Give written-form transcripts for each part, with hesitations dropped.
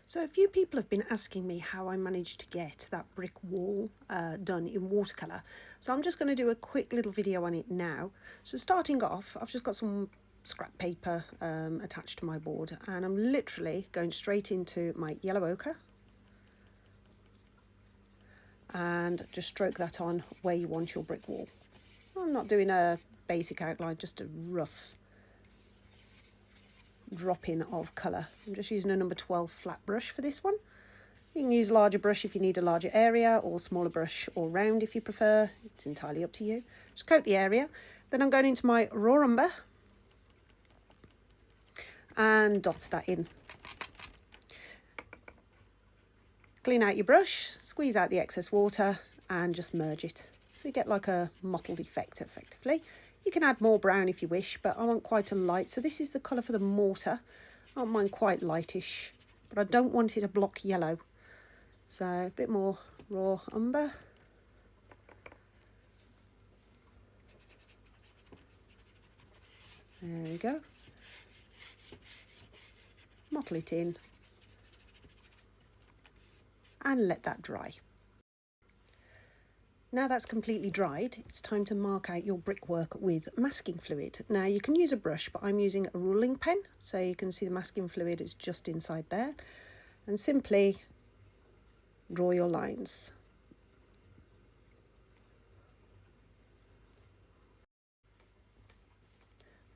So a few people have been asking me how I managed to get that brick wall done in watercolour. So I'm just going to do a quick little video on it now. So starting off, I've just got some scrap paper attached to my board, and I'm literally going straight into my yellow ochre and just stroke that on where you want your brick wall. I'm not doing a basic outline, just a rough drop in of colour. I'm just using a number 12 flat brush for this one. You can use a larger brush if you need a larger area, or smaller brush or round if you prefer. It's entirely up to you. Just coat the area. Then I'm going into my raw umber and dot that in. Clean out your brush, squeeze out the excess water and just merge it. So you get like a mottled effect effectively. You can add more brown if you wish, but I want quite a light. So this is the colour for the mortar. I want mine quite lightish, but I don't want it a block yellow. So a bit more raw umber. There we go. Mottle it in and let that dry. Now that's completely dried, it's time to mark out your brickwork with masking fluid. Now you can use a brush, but I'm using a ruling pen, so you can see the masking fluid is just inside there. And simply draw your lines.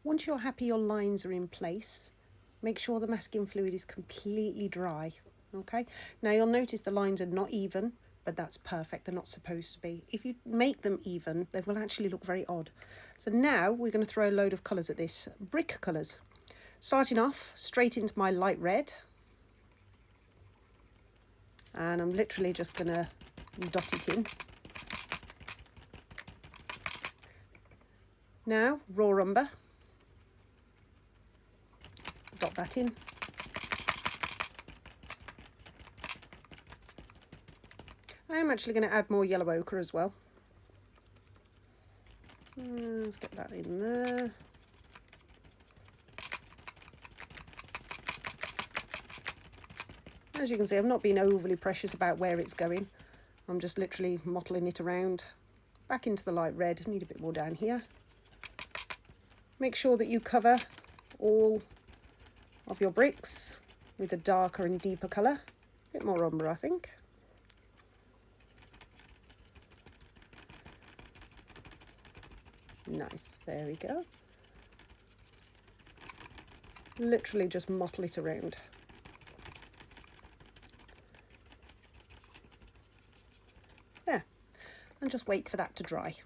Once you're happy your lines are in place, make sure the masking fluid is completely dry. Okay, now you'll notice the lines are not even, but that's perfect. They're not supposed to be. If you make them even, they will actually look very odd. So now we're going to throw a load of colours at this. Brick colours. Starting off straight into my light red. And I'm literally just going to dot it in. Now, raw umber. Dot that in. I'm actually going to add more yellow ochre as well. Let's get that in there. As you can see, I'm not being overly precious about where it's going. I'm just literally mottling it around. Back into the light red. Need a bit more down here. Make sure that you cover all of your bricks with a darker and deeper colour. A bit more umber, I think. Nice, there we go. Literally just mottle it around. There, and just wait for that to dry.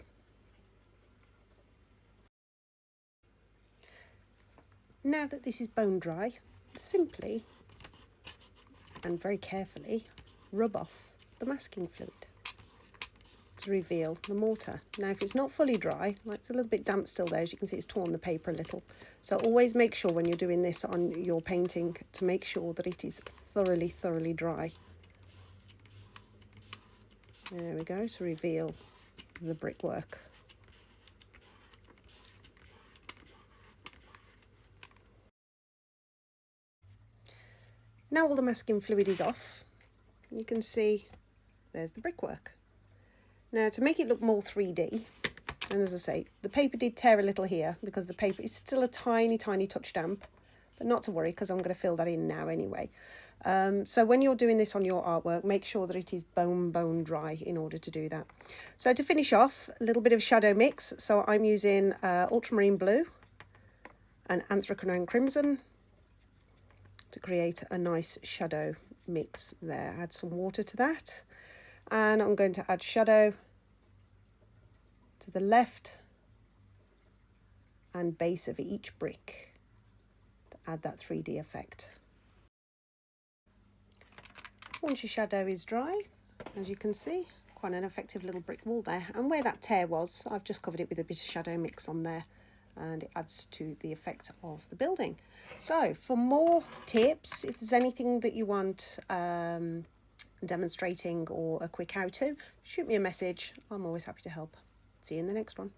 Now that this is bone dry, simply and very carefully rub off the masking fluid to reveal the mortar. Now if it's not fully dry, like it's a little bit damp still there, as you can see it's torn the paper a little, so always make sure when you're doing this on your painting to make sure that it is thoroughly dry. There we go, to reveal the brickwork. Now all the masking fluid is off, you can see there's the brickwork. Now to make it look more 3D, and as I say, the paper did tear a little here because the paper is still a tiny touch damp, but not to worry because I'm going to fill that in now anyway. So when you're doing this on your artwork, make sure that it is bone dry in order to do that. So to finish off, a little bit of shadow mix. So I'm using ultramarine blue and anthracene crimson to create a nice shadow mix there. Add some water to that. And I'm going to add shadow to the left and base of each brick to add that 3D effect. Once your shadow is dry, as you can see, quite an effective little brick wall there. And where that tear was, I've just covered it with a bit of shadow mix on there, and it adds to the effect of the building. So for more tips, if there's anything that you want demonstrating or a quick how-to, shoot me a message. I'm always happy to help. See you in the next one.